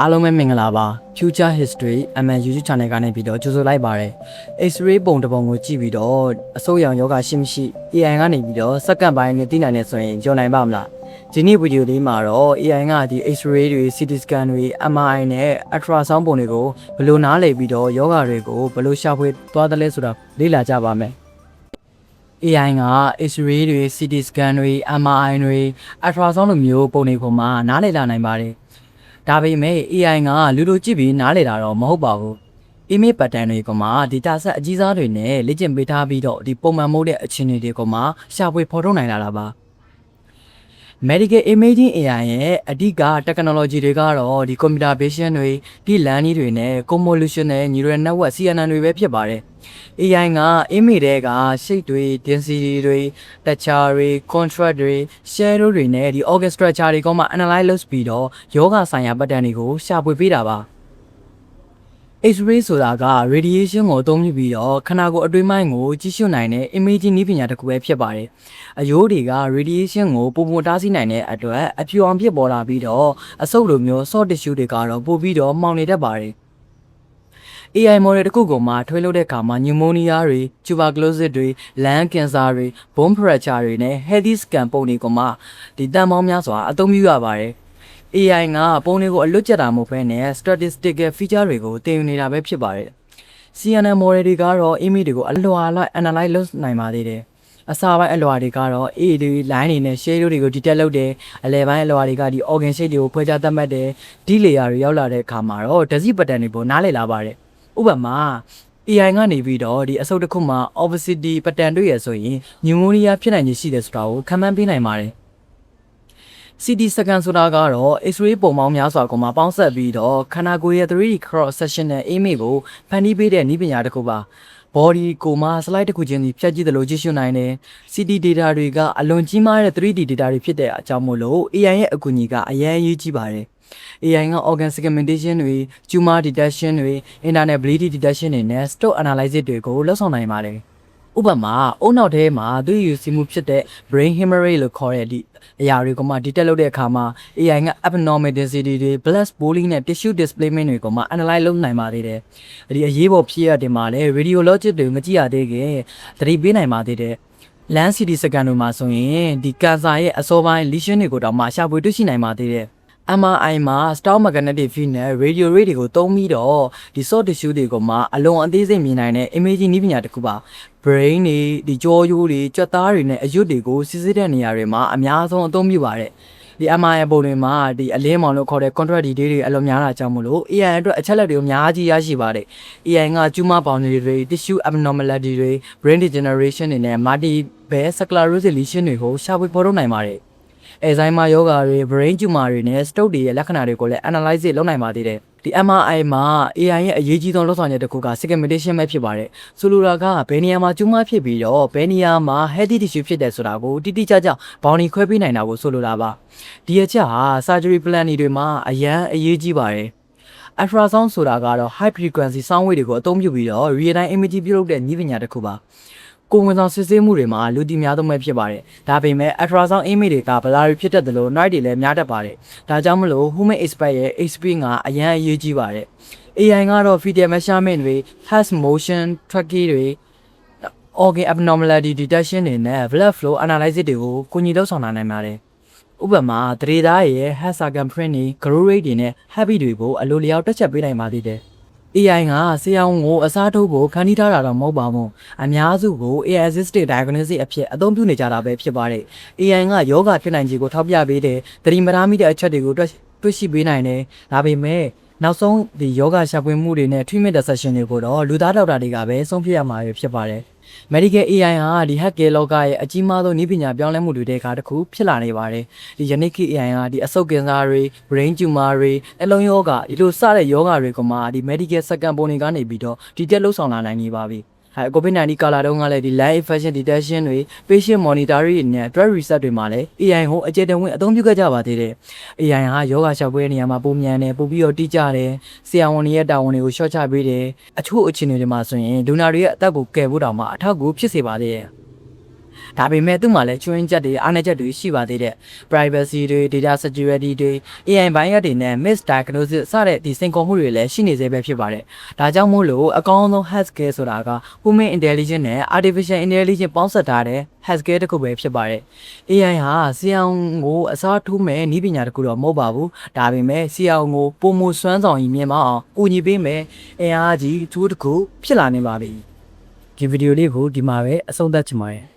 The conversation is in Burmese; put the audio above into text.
အားလုံးပဲမင်္ဂလာပါ Future History MN YouTube Channel ကနေပြီးတော့ကြိုဆိုလိုက်ပါတယ် X-ray ပုံတစ်ပုံကိုကြည့်ပြီးတော့အစိုးရယောဂရှိမရှိ AI ကနေပြီးတော့စက္ကန့်ပိုင်းနဲ့သိနိုင်နေဆိုရင်ကြော်နိုင်ပါမလားဒီနေ့ဗီဒီယိုလေးမှာတော့ AI ကဒီ X-ray တွေ CT scan တွေ MRI နဲ့ ultrasound ပုံတွေကိုဘယ်လိုနားလည်ပြီးတော့ယောဂတွေကိုဘယ်လိုရှာဖွေသွားသလဲဆိုတာလေ့လာကြပါမယ် AI က X-ray တွေ CT scan တွေ MRI တွေ ultrasound လိုမျိုးပုံတွေကိုမှနားလည်လာနိုင်ပါတယ်ဒါပေမဲ့ AI ကလူလူကြည့်ပြီးနားလည်တာတော့မဟုတ်ပါဘူး image pattern တွေကမှ data set အကြီးစားတွေနဲ့လေ့ကျင့်ပေးထားပြီးတော့ဒီပုံမှန်မဟုတ်တဲ့အခြေအနေတွေကမှရှာဖွေဖော်ထုတ်နိုင်လာတာပါ Medical Imaging AI ရဲ့အဓိက technology တွေကတော့ဒီ computer vision တွေဒီ learning တွေနဲ့ convolutional neural network CNN တွေပဲဖြစ်ပါတယ် AI က image တွေက shape တွေ density တွေ texture တွေ contrast တွေ shadow တွေနဲ့ဒီ organ structure တွေကမှ analyze လုပ်ပြီးတော့ယောဂဆိုင်ရာ pattern တွေကိုရှာဖွေပေးတာပါ X-ray ဆိုတာက radiation ကိုအသုံးပြုပြီးတော့ခန္ဓာကိုယ်အတွင်းပိုင်းကိုကြည့်ရှုနိုင်တဲ့ imaging နည်းပညာတစ်ခုပဲဖြစ်ပါတယ်။အယိုးတွေက radiation ကိုပုံပုံတားဆီးနိုင်တဲ့အတွက်အဖြူအောင်ဖြစ်ပေါ်လာပြီးတော့အဆုပ်လိုမျိုး soft tissue တွေကတော့ပို့ပြီးတော့မှောင်နေတတ်ပါတယ်။ AI model တစ်ခုကိုမှထွေးလို့တဲ့အခါမှာ pneumonia တွေ tuberculosis တွေ lung cancer တွေ bone fracture တွေနဲ့ healthy scan ပုံတွေကမှဒီတန်ပေါင်းများစွာအသုံးပြုရပါတယ်။ AI ကပုံတွေကိုအလွတ်ကျက်တာမဟုတ်ဘဲနဲ့ statistical feature တွေကိုတင်ယူနေတာပဲဖြစ်ပါတယ်။ CNN model တွေကတော့ image တွေကိုအလွှာလိုက် analyze လုပ်နိုင်ပါသေးတယ်။အစာပိုင်းအလွှာတွေကတော့ A တွေ line တွေနဲ့ shade တွေကို detect လုပ်တယ်။အလယ်ပိုင်းအလွှာတွေကဒီ organ shape တွေကိုခွဲခြားသတ်မှတ်တယ်။ D layer တွေရောက်လာတဲ့အခါမှာတော့ disease pattern တွေကိုနားလည်လာပါတယ်။ဥပမာ AI ကနေပြီးတော့ဒီအဆုတ်တစ်ခုမှာ obesity pattern တွေ့ရဆိုရင် pneumonia ဖြစ်နိုင်ခြေရှိတယ်ဆိုတာကိုခန့်မှန်းပေးနိုင်ပါတယ်CT scan ဆိုတာကတော့ X-ray ပုံပေါင်းများစွာကိုမှပေါင်းစပ်ပြီးတော့ခန္ဓာကိုယ်ရဲ့ 3D cross sectional image ကိုဖန်တီးပေးတဲ့နည်းပညာတစ်ခုပါ body ကိုမှ slide တစ်ခုချင်းစီဖြတ်ကြည့်သလိုကြည့်ရှုနိုင်တယ် CT data တွေကအလွန်ကြီးမားတဲ့ 3D data တွေဖြစ်တဲ့အကြောင်းမို့လို့ AI ရဲ့အကူအညီကအရေးကြီးပါတယ် AI က organ segmentation တွေ tumor detection တွေ internal bleeding detection တွေနဲ့ stock analysis တွေကိုလုပ်ဆောင်နိုင်ပါတယ်ဥပမာအုံနောက်ထဲမှာသူ့ယူစီမှုဖြစ်တဲ့ brain hemorrhage လို့ခေါ်တဲ့ဒီအရာတွေကမှ detect လုပ်တဲ့အခါမှာ AI က abnormal density တွေ blood pooling နဲ့ tissue displacement တွေကမှ analyze လုပ်နိုင်ပါသေးတယ်ဒီအရေးပေါ်ဖြစ်ရတဲ့မှာလည်း radiologic တွေမကြည့်ရသေးခင်သတိပေးနိုင်ပါသေးတယ်lung CT scan တွေမှာဆိုရင်ဒီ cancer ရဲ့အစောပိုင်း lesion တွေကိုတော့မှရှာဖွေတွေ့ရှိနိုင်ပါသေးတယ်MRI မှာ star magnetic field နဲ့ radio ray တွေကိုသုံးပြီးတော့ဒီ soft tissue တွေကိုမှအလွန်အသေးစိတ်မြင်နိုင်တဲ့ imaging နည်းပညာတစ်ခုပါ brain တွေဒီကြောရိုးတွေကြွက်သားတွေနဲ့အရွတ်တွေကိုစစ်စစ်တဲ့နေရာတွေမှာအများဆုံးအသုံးပြုပါတယ်ဒီ MRI ပုံတွေမှာဒီအလင်းမောင်လို့ခေါ်တဲ့ contrast detail တွေအလွန်များတာကြောင့်မလို့ AI အတွက်အချက်လက်တွေအများကြီးရရှိပါတယ် AI က tumor boundary တွေ tissue abnormality တွေ brain degeneration တွေနဲ့ multiple sclerosis lesion တွေကိုရှာဖွေဖော်ထုတ်နိုင်ပါတယ်Alzheimer ယောဂါတွေ brain tumor တွေနဲ့ stroke တွေရဲ့လက္ခဏာတွေကိုလည်း analyze လုပ်နိုင်ပါသေးတယ်ဒီ MRI မှာ AI ရဲ့အရေးကြီးဆုံးလုပ်ဆောင်ချက်တစ်ခုက segmentation ပဲဖြစ်ပါတယ်ဆိုလိုတာကဘယ်နေရာမှာ tumor ဖြစ်ပြီးတော့ဘယ်နေရာမှာ healthy tissue ဖြစ်တယ်ဆိုတာကိုတိတိကျကျ boundary ခွဲပေးနိုင်တာကိုဆိုလိုတာပါဒီအချက်ဟာ surgery plan တွေမှာအရန်အရေးကြီးပါတယ်ultrasound ဆိုတာကတော့ high frequency sound wave တွေကိုအသုံးပြုပြီးတော့ real time imaging ပြုလုပ်တဲ့နည်းပညာတစ်ခုပါကိုယ်ဝန်ဆောင်စစ်ဆေးမှုတွေမှာလူတီများသုံးပဲဖြစ်ပါတယ်။ဒါပေမဲ့ ultrasound image တွေကဗလာတွေဖြစ်တတ်တယ်လို့ noise တွေလည်းများတတ်ပါတယ်။ဒါကြောင့်မလို့ human expert ရဲ့ experience ကအရန်အရေးကြီးပါတယ်။ AI ကတော့ fetal measurement တွေ heart motion tracking တွေ organ abnormality detection တွေနဲ့ blood flow analysis တွေကိုကူညီလုပ်ဆောင်နိုင်ပါတယ်။ဥပမာသတိသားရဲ့ heart circumference တွေ growth rate တွေနဲ့ heartbeat တွေကိုအလိုလျောက်တွက်ချက်ပေးနိုင်ပါသေးတယ်။ AI ကဆရာဝန်ကိုအစားထိုးဖို့ခန်းတီးထားတာတော့မဟုတ်ပါဘူးအများစုကို AI assisted diagnosis အဖြစ်အသုံးပြုနေကြတာပဲဖြစ်ပါတယ် AI ကယောဂဖြစ်နိုင်ခြေကိုထောက်ပြပေးတဲ့သတိမထားမိတဲ့အချက်တွေကိုတွေ့ရှိပေးနိုင်တယ်ဒါပေမဲ့နောက်ဆုံးဒီယောဂရှာဖွေမှုတွေနဲ့ treatment decision တွေကိုတော့လူသားဒေါက်တာတွေကပဲဆုံးဖြတ်ရမှာဖြစ်ပါတယ် Medical AI ဟာဒီ hacker လောကရဲ့အကြီးမားဆုံးနည်းပညာပြောင်းလဲမှုတွေတဲ့အခါတစ်ခုဖြစ်လာနေပါတယ်ဒီယနေ့ခေတ် AI ကဒီအဆုတ်ကင်ဆာတွေ brain tumor တွေနှလုံးယောဂဒီလိုစတဲ့ယောဂတွေကမှဒီ medical scan ပုံတွေကနေပြီးတော့ဒီတက်လို့ဆောင်လာနိုင်နေပါပြီCOVID-19 ကာလတုန်းကလည်းဒီ live infection detection တွေ patient monitoring နဲ့ drug research တွေမှာလည်း AI ကိုအကျယ်တဝင့်အသုံးပြုခဲ့ကြပါသေးတယ် AI ဟာယောဂရှာဖွေတဲ့နေရာမှာပုံမြန်တယ်ပို့ပြီးတော့တိကျတယ်ဆရာဝန်တွေရဲ့တာဝန်တွေကို short ချပေးတယ်အချို့အခြေအနေတွေမှာဆိုရင်လူနာတွေရဲ့အသက်ကိုကယ်ဖို့တောင်မှအထောက်အကူဖြစ်စေပါသေးတယ် ဒါပေမဲ့သူ့မှာလည်းချွင်းချက်တွေအားနည်းချက်တွေရှိပါသေးတယ် privacy တွေ data security တွေ AI ဘိုင်းရက်တွေနဲ့ misdiagnosis စတဲ့ဒီစိန်ခေါ်မှုတွေလည်းရှိနေသေးပဲဖြစ်ပါတယ်ဒါကြောင့်မို့လို့အကောင်းဆုံး healthcare ဆိုတာက human intelligence နဲ့ artificial intelligence ပေါင်းစပ်ထားတဲ့ healthcare တစ်ခုပဲဖြစ်ပါတယ် AI ဟာဆရာဝန်ကိုအစားထိုးမဲ့နည်းပညာတစ်ခုတော့မဟုတ်ပါဘူးဒါပေမဲ့ဆရာဝန်ကိုပုံမစွမ်းဆောင်ရည်မြင်မအောင်ကူညီပေးမယ်အင်အားကြီး tool တစ်ခုဖြစ်လာနေပါပြီဒီဗီဒီယိုလေးကိုဒီမှာပဲအဆုံးသတ်ချင်ပါတယ်